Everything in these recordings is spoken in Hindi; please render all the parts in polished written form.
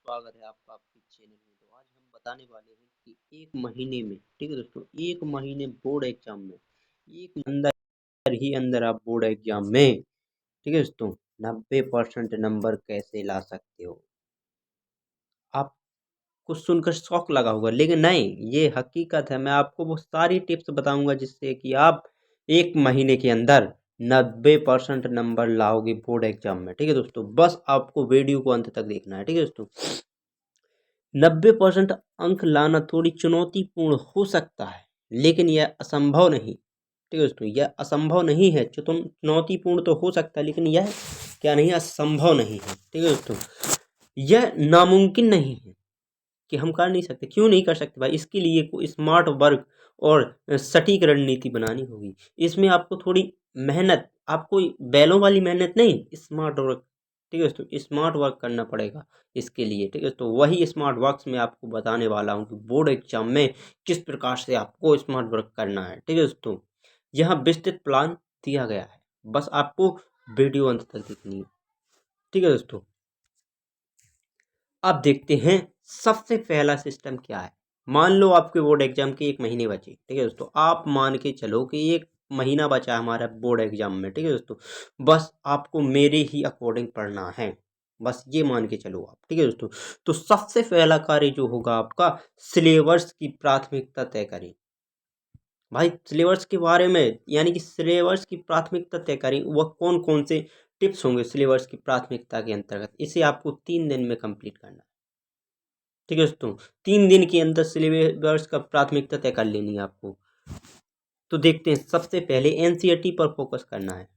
स्वागत है आपका आपके चैनल में। तो आज हम बताने वाले हैं कि एक महीने में, ठीक है दोस्तों, एक महीने बोर्ड एग्जाम में, एक अंदर ही अंदर आप बोर्ड एग्जाम में, ठीक है दोस्तों, 90% नंबर कैसे ला सकते हो। आपको सुनकर शौक लगा होगा, लेकिन नहीं, ये हकीकत है। मैं आपको वो सारी टिप्स बताऊंगा जिससे कि आप एक महीने के अंदर 90% नंबर लाओगे बोर्ड एग्जाम में, ठीक है दोस्तों। बस आपको वीडियो को अंत तक देखना है, ठीक है दोस्तों। 90% अंक लाना थोड़ी चुनौतीपूर्ण हो सकता है, लेकिन यह असंभव नहीं, ठीक है दोस्तों। यह असंभव नहीं है। चुनौतीपूर्ण तो हो सकता है, लेकिन यह क्या नहीं, असंभव नहीं है, ठीक है दोस्तों। यह नामुमकिन नहीं है कि हम कर नहीं सकते। क्यों नहीं कर सकते भाई? इसके लिए को स्मार्ट वर्क और सटीक रणनीति बनानी होगी। इसमें आपको थोड़ी मेहनत, आपको बैलों वाली मेहनत नहीं, स्मार्ट वर्क, ठीक है दोस्तों, स्मार्ट वर्क करना पड़ेगा इसके लिए, ठीक है। तो वही स्मार्ट वर्क्स में आपको बताने वाला हूँ कि बोर्ड एग्जाम में किस प्रकार से आपको स्मार्ट वर्क करना है, ठीक है दोस्तों। यहाँ विस्तृत प्लान दिया गया है, बस आपको वीडियो अंत तक देखनी है, ठीक है दोस्तों। अब देखते हैं सबसे पहला सिस्टम क्या है। मान लो आपके बोर्ड एग्जाम के एक महीने बचे, ठीक है दोस्तों। आप मान के चलो कि एक महीना बचा है हमारा बोर्ड एग्जाम में, ठीक है दोस्तों। बस आपको मेरे ही अकॉर्डिंग पढ़ना है, बस ये मान के चलो आप, ठीक है दोस्तों। तो सबसे पहला कार्य जो होगा आपका, सिलेबस की प्राथमिकता तय करें। भाई सिलेबस के बारे में, यानी कि सिलेबस की प्राथमिकता तय करें। वह कौन कौन से टिप्स होंगे सिलेबस की प्राथमिकता के अंतर्गत, इसे आपको 3 दिन में कंप्लीट करना है, ठीक है दोस्तों। 3 दिन के अंदर सिलेबस का प्राथमिकता तय कर लेनी है आपको। तो देखते हैं, सबसे पहले एनसीईआरटी पर फोकस करना है।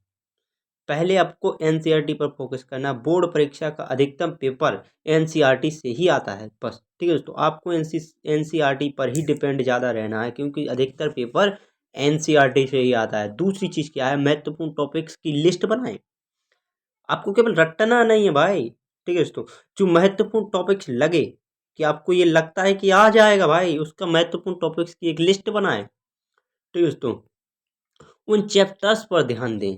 पहले आपको एनसीईआरटी पर फोकस करना। बोर्ड परीक्षा का अधिकतम पेपर एनसीईआरटी से ही आता है, बस, ठीक है दोस्तों। आपको एनसीईआरटी पर ही डिपेंड ज़्यादा रहना है, क्योंकि अधिकतर पेपर एनसीईआरटी से ही आता है। दूसरी चीज़ क्या है, महत्वपूर्ण टॉपिक्स की लिस्ट बनाएं। आपको केवल रटना नहीं है भाई, ठीक है दोस्तों। जो महत्वपूर्ण टॉपिक्स लगे, कि आपको ये लगता है कि आ जाएगा भाई, उसका महत्वपूर्ण टॉपिक्स की एक लिस्ट बनाएं, ठीक है दोस्तों। उन चैप्टर्स पर ध्यान दें।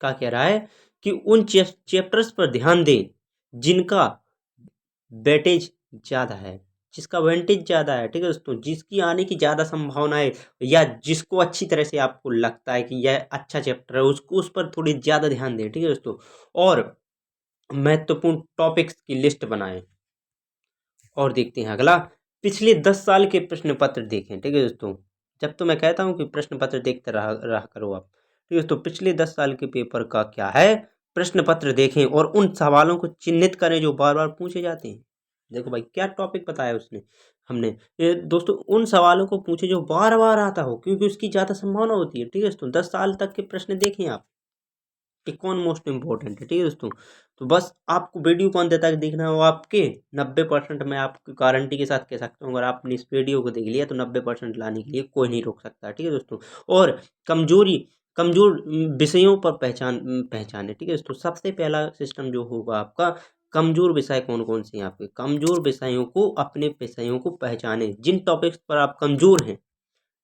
क्या कह रहा है कि उन चैप्टर्स पर ध्यान दें जिनका वेटेज ज़्यादा है, जिसका वेंटेज ज़्यादा है, ठीक है दोस्तों, जिसकी आने की ज़्यादा संभावना है, या जिसको अच्छी तरह से आपको लगता है कि यह अच्छा चैप्टर है, उसको उस पर थोड़ी ज़्यादा ध्यान दें, ठीक है दोस्तों। और महत्वपूर्ण टॉपिक्स की लिस्ट बनाएं। और देखते हैं अगला, पिछले 10 साल के प्रश्न पत्र देखें, ठीक है दोस्तों। जब तो मैं कहता हूँ कि प्रश्न पत्र देखते रहा करो आप, ठीक है दोस्तों। पिछले 10 साल के पेपर का क्या है, प्रश्न पत्र देखें और उन सवालों को चिन्हित करें जो बार बार पूछे जाते हैं। देखो भाई, क्या टॉपिक बताया उसने, हमने, ये दोस्तों, उन सवालों को पूछे जो बार बार आता हो, क्योंकि उसकी ज़्यादा संभावना होती है, ठीक है दोस्तों। 10 साल तक के प्रश्न देखें आप कि कौन मोस्ट इम्पोर्टेंट है, ठीक है दोस्तों। तो बस आपको वीडियो को अंत तक देखना हो। आपके 90% मैं आपकी गारंटी के साथ कह सकता हूँ, अगर आपने इस वीडियो को देख लिया तो 90% लाने के लिए कोई नहीं रोक सकता, ठीक है दोस्तों। और कमजोरी, कमजोर विषयों पर पहचाने, ठीक है दोस्तों। सबसे पहला सिस्टम जो होगा आपका, कमजोर विषय कौन कौन से हैं आपके, कमजोर विषयों को, अपने विषयों को पहचाने। जिन टॉपिक्स पर आप कमजोर हैं,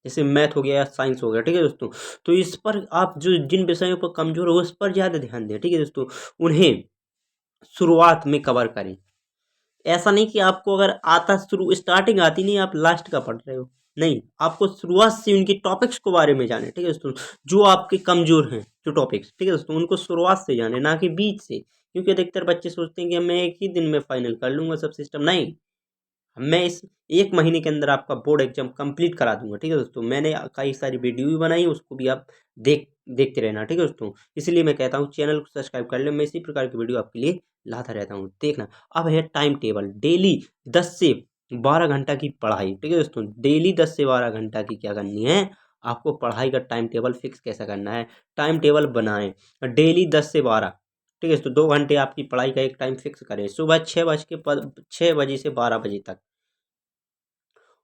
जैसे मैथ हो गया या साइंस हो गया, ठीक है दोस्तों, तो इस पर आप जो जिन विषयों पर कमजोर हो उस पर ज़्यादा ध्यान दें, ठीक है दोस्तों। उन्हें शुरुआत में कवर करें। ऐसा नहीं कि आपको अगर आता, शुरू स्टार्टिंग आती नहीं, आप लास्ट का पढ़ रहे हो, नहीं, आपको शुरुआत से उनकी टॉपिक्स के बारे में जाने, ठीक है दोस्तों। जो आपके कमजोर हैं जो टॉपिक्स, ठीक है दोस्तों, उनको शुरुआत से जाने, ना कि बीच से। क्योंकि अधिकतर बच्चे सोचते हैं कि मैं एक ही दिन में फाइनल कर लूंगा सब सिस्टम, नहीं, मैं इस एक महीने के अंदर आपका बोर्ड एग्जाम कंप्लीट करा दूंगा, ठीक है दोस्तों। मैंने कई सारी वीडियो भी बनाई, उसको भी आप देखते रहना, ठीक है दोस्तों। इसलिए मैं कहता हूँ चैनल को सब्सक्राइब कर ले, मैं इसी प्रकार की वीडियो आपके लिए लाता रहता हूँ, देखना। अब है टाइम टेबल, डेली 10 से 12 घंटा की पढ़ाई, ठीक है दोस्तों। डेली 10 से 12 घंटा की क्या करनी है आपको, पढ़ाई का टाइम टेबल फिक्स कैसा करना है, टाइम टेबल बनाएं। डेली 10 से 12, ठीक है दोस्तों, 2 घंटे आपकी पढ़ाई का एक टाइम फिक्स करें। सुबह 6 बजे से 12 बजे तक।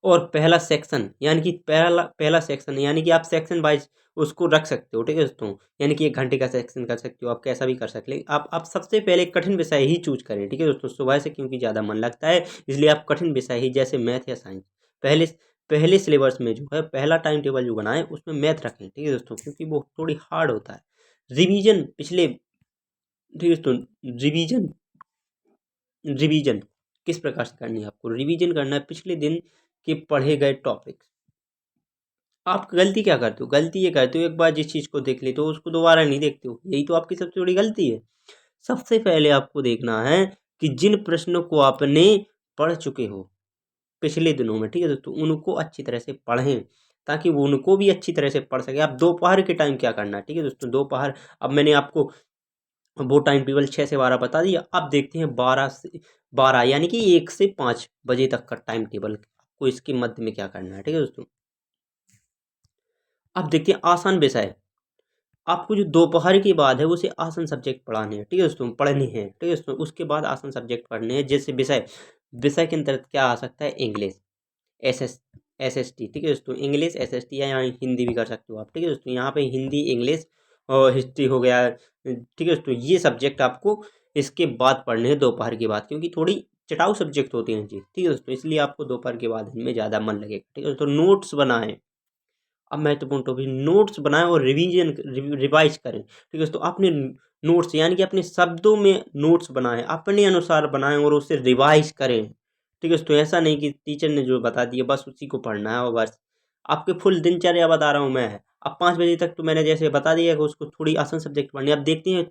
और पहला सेक्शन, यानी कि पहला पहला सेक्शन, यानी कि आप सेक्शन वाइज उसको रख सकते हो, ठीक है दोस्तों। यानी कि 1 घंटे का सेक्शन कर सकते हो, आप कैसा भी कर सकते हो। आप सबसे पहले कठिन विषय ही चूज करें, ठीक है दोस्तों, सुबह से, क्योंकि ज़्यादा मन लगता है, इसलिए आप कठिन विषय ही, जैसे मैथ या साइंस, पहले पहले सिलेबस में जो है पहला टाइम टेबल जो बनाए उसमें मैथ रखें, ठीक है दोस्तों, क्योंकि वो थोड़ी हार्ड होता है। रिवीजन पिछले, ठीक है दोस्तों, रिवीजन रिवीजन किस प्रकार से करनी है आपको, रिवीजन करना है पिछले दिन के पढ़े गए टॉपिक्स। आप गलती क्या करते हो, गलती ये करते हो एक बार जिस चीज़ को देख लेते हो उसको दोबारा नहीं देखते हो, यही तो आपकी सबसे बड़ी गलती है। सबसे पहले आपको देखना है कि जिन प्रश्नों को आपने पढ़ चुके हो पिछले दिनों में, ठीक है दोस्तों, उनको अच्छी तरह से पढ़ें ताकि वो उनको भी अच्छी तरह से पढ़ सके। आप दोपहर के टाइम क्या करना है, ठीक है दोस्तों, दोपहर, अब मैंने आपको वो टाइम टेबल 6 से 12 बता दिया। अब देखते हैं 12 यानी कि 1 से 5 बजे तक का टाइम टेबल आपको इसके मध्य में क्या करना है, ठीक है दोस्तों। अब देखते हैं आसान विषय, आपको जो दोपहर के बाद है उसे आसान सब्जेक्ट पढ़ाने हैं, ठीक है दोस्तों, पढ़ने हैं, ठीक है दोस्तों। उसके बाद आसान सब्जेक्ट पढ़ने हैं, जैसे विषय, विषय के अंतर्गत क्या आ सकता है, इंग्लिश, एस एस टी, ठीक है दोस्तों, इंग्लिश SST, या यहाँ हिंदी भी कर सकते हो आप, ठीक है दोस्तों। यहाँ पे हिंदी, इंग्लिश और हिस्ट्री हो गया, ठीक है दोस्तों। ये सब्जेक्ट आपको इसके बाद पढ़ने हैं दोपहर के बाद, क्योंकि थोड़ी चटाऊ सब्जेक्ट होते हैं जी, ठीक है दोस्तों, इसलिए आपको दोपहर के बाद इनमें ज़्यादा मन लगेगा, ठीक है दोस्तों। नोट्स बनाएं, अब महत्वपूर्ण टॉपिक, नोट्स बनाएं और रिवीजन रिवाइज करें, ठीक है दोस्तों। अपने नोट्स यानी कि अपने शब्दों में नोट्स बनाएं, अपने अनुसार बनाएं और उसे रिवाइज करें, ठीक है दोस्तों। ऐसा नहीं कि टीचर ने जो बता दिया बस उसी को पढ़ना है और बस। आपके फुल दिनचर्या बता रहा हूँ मैं। अब 5 बजे तक तो मैंने जैसे बता दिया कि उसको थोड़ी आसान सब्जेक्ट पढ़नी है। अब देखते हैं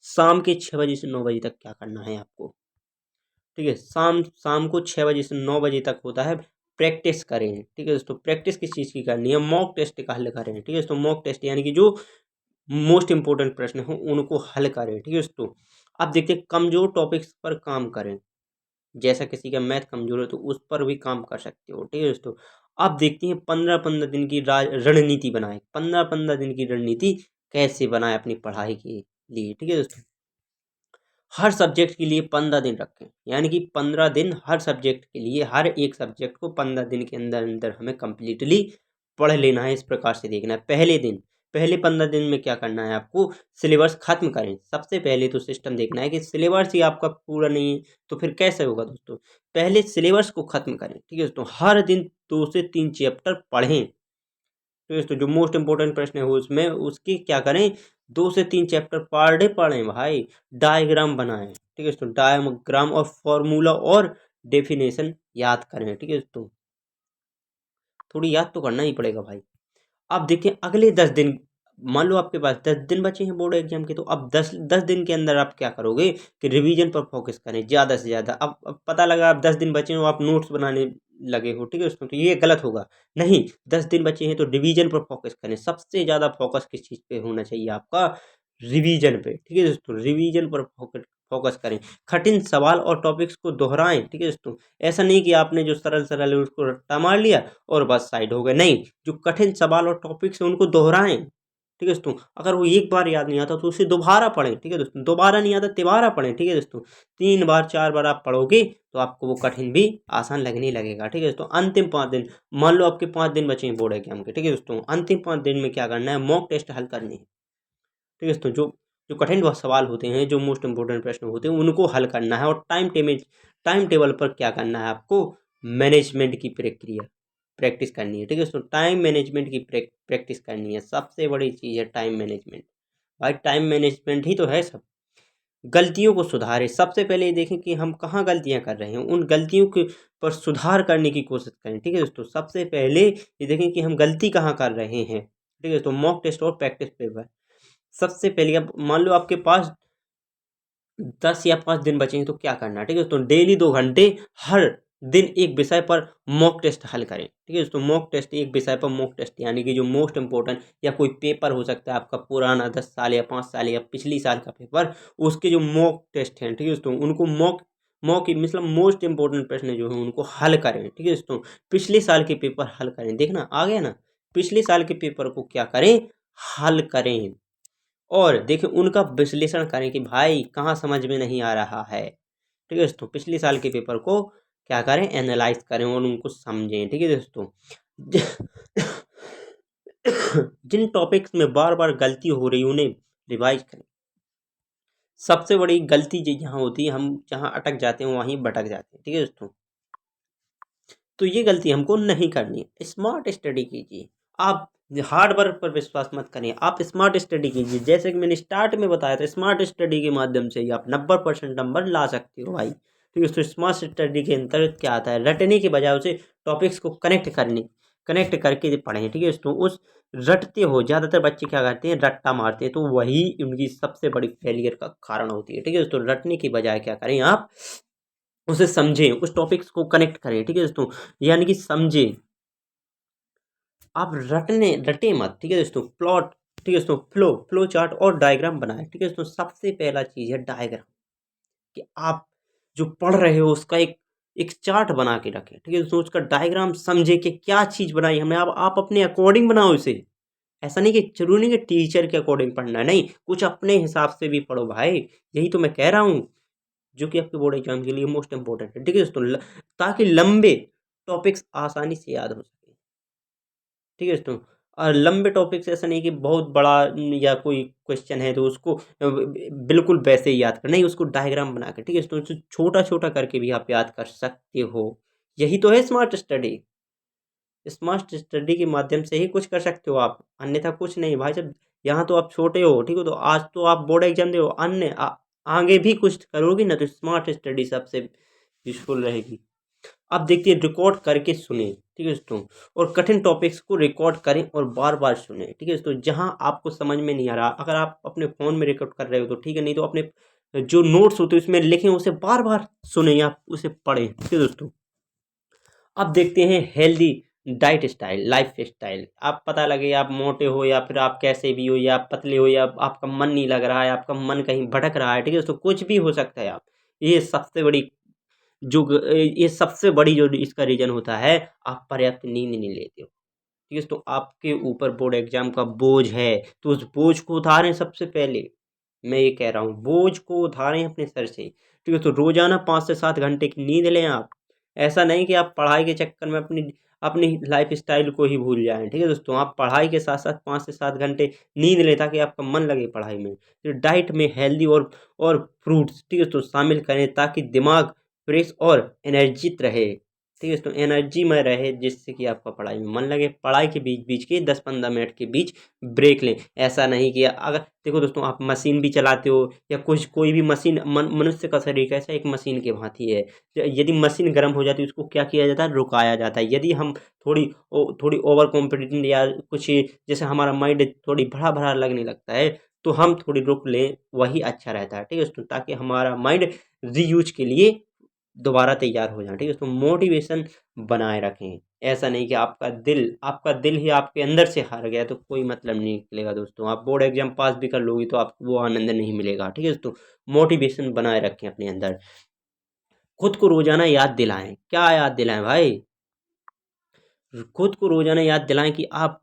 शाम के 6 बजे से 9 बजे तक क्या करना है आपको, ठीक है। शाम शाम को 6 बजे से 9 बजे तक होता है प्रैक्टिस करें, ठीक है दोस्तों। प्रैक्टिस किस चीज़ की करनी है, मॉक टेस्ट का हल करें, ठीक है दोस्तों। मॉक टेस्ट यानी कि जो मोस्ट इंपॉर्टेंट प्रश्न हो उनको हल करें, ठीक है दोस्तों। अब देखते हैं कमजोर टॉपिक्स पर काम करें, जैसा किसी का मैथ कमजोर है तो उस पर भी काम कर सकते हो, ठीक है दोस्तों। अब देखते हैं 15-15 दिन की रणनीति बनाएं, 15-15 दिन की रणनीति कैसे बनाएं अपनी पढ़ाई के लिए, ठीक है दोस्तों। हर सब्जेक्ट के लिए 15 दिन रखें, यानी कि 15 दिन हर सब्जेक्ट के लिए, हर एक सब्जेक्ट को 15 दिन के अंदर अंदर हमें कंप्लीटली पढ़ लेना है। इस प्रकार से देखना है। पहले 15 दिन में क्या करना है आपको, सिलेबस खत्म करें। सबसे पहले तो सिस्टम देखना है कि सिलेबस ही आपका पूरा नहीं है तो फिर कैसे होगा दोस्तों। पहले सिलेबस को खत्म करें, ठीक है दोस्तों। हर दिन 2 से 3 चैप्टर पढ़ें, तो दोस्तों जो मोस्ट इंपॉर्टेंट प्रश्न है उसमें उसकी क्या करें, 2 से 3 चैप्टर पर डे पढ़ें भाई। डायग्राम बनाएं, ठीक है दोस्तों, डायग्राम और फॉर्मूला और डेफिनेशन याद करें, ठीक है दोस्तों। थोड़ी याद तो करना ही पड़ेगा भाई। अब देखें अगले 10 दिन, मान लो आपके पास 10 दिन बचे हैं बोर्ड एग्जाम के, तो अब 10 दिन के अंदर आप क्या करोगे कि रिवीजन पर फोकस करें ज़्यादा से ज़्यादा। अब पता लगा आप 10 दिन बचे हो आप नोट्स बनाने लगे हो, ठीक है दोस्तों, तो ये गलत होगा। नहीं, 10 दिन बचे हैं तो रिवीजन पर फोकस करें। सबसे ज़्यादा फोकस किस चीज़ पे होना चाहिए आपका, रिवीजन पे, ठीक है दोस्तों। रिवीजन पर फोकस करें। कठिन सवाल और टॉपिक्स को दोहराएं, ठीक है दोस्तों। ऐसा नहीं कि आपने जो सरल सरल है उसको रट्टा मार लिया और बस साइड हो गए, नहीं। जो कठिन सवाल और टॉपिक्स हैं उनको दोहराएं, ठीक है दोस्तों। अगर वो एक बार याद नहीं आता तो उसे दोबारा पढ़ें, ठीक है दोस्तों। दोबारा नहीं आता तिबारा पढ़ें, ठीक है दोस्तों। 3 बार 4 बार आप पढ़ोगे तो आपको वो कठिन भी आसान लगने लगेगा, ठीक है दोस्तों। अंतिम 5 दिन, मान लो आपके 5 दिन बचे हैं बोर्ड एग्जाम के, ठीक है दोस्तों। अंतिम 5 दिन में क्या करना है, मॉक टेस्ट हल करनी है, ठीक है दोस्तों। जो जो कठिन सवाल होते हैं, जो मोस्ट इंपोर्टेंट प्रश्न होते हैं उनको हल करना है। और टाइम टेबल पर क्या करना है आपको, मैनेजमेंट की प्रैक्टिस करनी है, ठीक है दोस्तों। टाइम मैनेजमेंट की प्रैक्टिस करनी है। सबसे बड़ी चीज़ है टाइम मैनेजमेंट भाई। टाइम मैनेजमेंट ही तो है सब। गलतियों को सुधारें। सबसे पहले ये देखें कि हम कहाँ गलतियाँ कर रहे हैं, उन गलतियों के पर सुधार करने की कोशिश करें, ठीक है दोस्तों। सबसे पहले ये देखें कि हम गलती कहाँ कर रहे हैं, ठीक है दोस्तों। मॉक टेस्ट और प्रैक्टिस पेपर। सबसे पहले अब मान लो आपके पास 10 या 5 दिन बचे हैं तो क्या करना है, ठीक है दोस्तों। डेली 2 घंटे हर दिन एक विषय पर मॉक टेस्ट हल करें, ठीक है दोस्तों। मॉक टेस्ट, एक विषय पर मॉक टेस्ट, यानी कि जो मोस्ट इंपॉर्टेंट या कोई पेपर हो सकता है आपका पुराना 10 साल या 5 साल या पिछली साल का पेपर, उसके जो मॉक टेस्ट हैं, ठीक है दोस्तों, उनको मॉक मॉक मतलब मोस्ट इंपॉर्टेंट प्रश्न जो हैं उनको हल करें, ठीक है दोस्तों। पिछले साल के पेपर हल करें, देखना आ गया ना। पिछले साल के पेपर को क्या करें, हल करें। और देखिए उनका विश्लेषण करें कि भाई कहाँ समझ में नहीं आ रहा है, ठीक है दोस्तों। पिछले साल के पेपर को क्या करें, एनालाइज करें और उनको समझें, ठीक है दोस्तों। जिन टॉपिक्स में बार बार गलती हो रही उन्हें रिवाइज करें। सबसे बड़ी गलती जो यहाँ होती है, हम जहाँ अटक जाते हैं वहीं भटक जाते हैं, ठीक है दोस्तों। तो ये गलती हमको नहीं करनी है। स्मार्ट स्टडी कीजिए। आप हार्ड वर्क पर विश्वास मत करिए, आप स्मार्ट स्टडी कीजिए। जैसे कि मैंने स्टार्ट में बताया था, स्मार्ट स्टडी के माध्यम से ही आप 90% नंबर ला सकते हो भाई, ठीक ठीक है। तो स्मार्ट स्टडी के अंतर्गत क्या आता है, रटने के बजाय उसे टॉपिक्स को कनेक्ट करके पढ़ें, ठीक है। तो उस रटते हो, ज़्यादातर बच्चे क्या करते हैं, रट्टा मारते हैं, तो वही उनकी सबसे बड़ी फेलियर का कारण होती है, ठीक है। तो रटने की बजाय क्या करें आप, उसे समझें, उस टॉपिक्स को कनेक्ट करें, ठीक है दोस्तों, यानी कि समझें। आप रटे मत, ठीक है दोस्तों। प्लॉट, ठीक है दोस्तों, फ्लो चार्ट और डायग्राम बनाए, ठीक है दोस्तों। सबसे पहला चीज़ है डायग्राम, कि आप जो पढ़ रहे हो उसका एक चार्ट बना के रखें, ठीक है दोस्तों। उसका डायग्राम समझे कि क्या चीज़ बनाई हमने, आप अपने अकॉर्डिंग बनाओ इसे। ऐसा नहीं कि जरूरी नहीं कि टीचर के अकॉर्डिंग पढ़ना है, नहीं, कुछ अपने हिसाब से भी पढ़ो भाई। यही तो मैं कह रहा हूँ, जो कि आपके बोर्ड एग्जाम के लिए मोस्ट इंपॉर्टेंट है, ठीक है दोस्तों। ताकि लंबे टॉपिक्स आसानी से याद हो सके, ठीक है दोस्तों। और लंबे टॉपिक्स ऐसा नहीं कि बहुत बड़ा या कोई क्वेश्चन है तो उसको बिल्कुल वैसे ही याद कर, नहीं, उसको डायग्राम बना के, ठीक है दोस्तों, छोटा छोटा करके भी आप याद कर सकते हो। यही तो है स्मार्ट स्टडी। स्मार्ट स्टडी के माध्यम से ही कुछ कर सकते हो आप, अन्यथा कुछ नहीं भाई साहब। यहाँ तो आप छोटे हो, ठीक हो, तो आज तो आप बोर्ड एग्जाम दो, आगे भी कुछ करोगे ना, तो स्मार्ट स्टडी सबसे यूजफुल रहेगी। आप देखिए, रिकॉर्ड करके सुने, ठीक है दोस्तों, और कठिन टॉपिक्स को रिकॉर्ड करें और बार बार सुने, ठीक है दोस्तों। जहां आपको समझ में नहीं आ रहा, अगर आप अपने फ़ोन में रिकॉर्ड कर रहे हो तो ठीक है, नहीं तो अपने जो नोट्स होते हैं उसमें लिखें, उसे बार बार सुने या उसे पढ़ें, ठीक है दोस्तों। अब देखते हैं healthy diet style, life style. आप पता लगे आप मोटे हो या फिर आप कैसे भी हो, या आप पतले हो, या आपका मन नहीं लग रहा है, आपका मन कहीं भटक रहा है, ठीक है दोस्तों, कुछ भी हो सकता है। आप, ये सबसे बड़ी ये सबसे बड़ी जो इसका रीज़न होता है, आप पर्याप्त नींद नहीं लेते हो, ठीक है। तो आपके ऊपर बोर्ड एग्जाम का बोझ है, तो उस बोझ को उतारें सबसे पहले। मैं ये कह रहा हूँ, बोझ को उतारें अपने सर से, ठीक है। तो रोजाना 5 से 7 घंटे की नींद लें आप। ऐसा नहीं कि आप पढ़ाई के चक्कर में अपनी अपनी लाइफ स्टाइल को ही भूल जाएं, ठीक है दोस्तों। आप पढ़ाई के साथ साथ 5 से 7 घंटे नींद लें, ताकि आपका मन लगे पढ़ाई में। तो डाइट में हेल्दी और फ्रूट्स, ठीक है दोस्तों, शामिल करें, ताकि दिमाग फ्रेश और एनर्जित रहे, ठीक है दोस्तों, एनर्जी में रहे, जिससे कि आपका पढ़ाई में मन लगे। पढ़ाई के बीच बीच के 10-15 मिनट के बीच ब्रेक लें। ऐसा नहीं कि अगर देखो दोस्तों, आप मशीन भी चलाते हो, या कुछ कोई भी मशीन, मनुष्य का शरीर कैसा एक मशीन के भांति है। यदि मशीन गर्म हो जाती है, उसको क्या किया जाता है, रुकाया जाता है। यदि हम थोड़ी ओवर कॉन्फिडेंट या कुछ, जैसे हमारा माइंड थोड़ी भरा भरा लगने लगता है, तो हम थोड़ी रुक लें, वही अच्छा रहता है, ठीक है दोस्तों, ताकि हमारा माइंड रीयूज के लिए दोबारा तैयार हो जाए, ठीक है। तो मोटिवेशन बनाए रखें। ऐसा नहीं कि आपका दिल ही आपके अंदर से हार गया तो कोई मतलब नहीं निकलेगा दोस्तों। आप बोर्ड एग्जाम पास भी कर लोगे तो आपको वो आनंद नहीं मिलेगा, ठीक है दोस्तों। मोटिवेशन बनाए रखें अपने अंदर। खुद को रोजाना याद दिलाएं, क्या याद दिलाएं भाई, खुद को रोजाना याद दिलाएं कि आप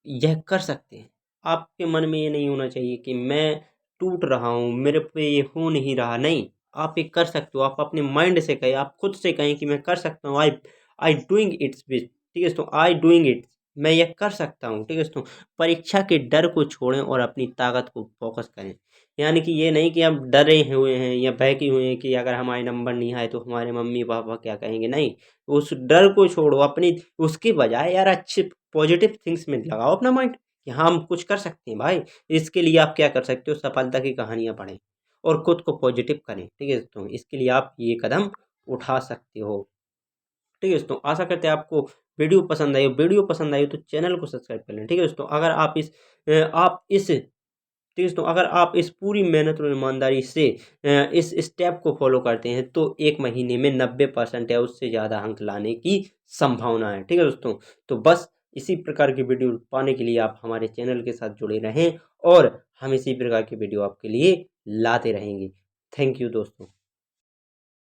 यह कर सकते हैं। आपके मन में ये नहीं होना चाहिए कि मैं टूट रहा हूँ, मेरे पे ये हो नहीं रहा, नहीं, आप ये कर सकते हो। आप अपने माइंड से कहें, आप खुद से कहें कि मैं कर सकता हूँ, आई आई डूइंग इट्स बेस्ट, ठीक है दोस्तों, आई डूइंग इट, मैं ये कर सकता हूँ, ठीक है दोस्तों। परीक्षा के डर को छोड़ें और अपनी ताकत को फोकस करें। यानी कि ये नहीं कि हम डरे हुए हैं या बहके हुए हैं कि अगर हमारे नंबर नहीं आए तो हमारे मम्मी पापा क्या कहेंगे, नहीं, उस डर को छोड़ो, अपनी उसके बजाय यार अच्छे पॉजिटिव थिंग्स में लगाओ अपना माइंड, कि हाँ हम कुछ कर सकते हैं भाई। इसके लिए आप क्या कर सकते हो, सफलता की कहानियाँ पढ़ें और खुद को पॉजिटिव करें, ठीक है दोस्तों। इसके लिए आप ये कदम उठा सकते हो, ठीक है दोस्तों। आशा करते हैं आपको वीडियो पसंद आई हो तो चैनल को सब्सक्राइब कर लें, ठीक है दोस्तों। अगर आप इस ठीक है दोस्तों, अगर आप इस पूरी मेहनत और ईमानदारी से इस स्टेप को फॉलो करते हैं, तो 1 महीने में 90% या उससे ज़्यादा अंक लाने की संभावना है, ठीक है दोस्तों। तो बस इसी प्रकार की वीडियो पाने के लिए आप हमारे चैनल के साथ जुड़े रहें, और हम इसी प्रकार की वीडियो आपके लिए लाते रहेंगे। थैंक यू दोस्तों।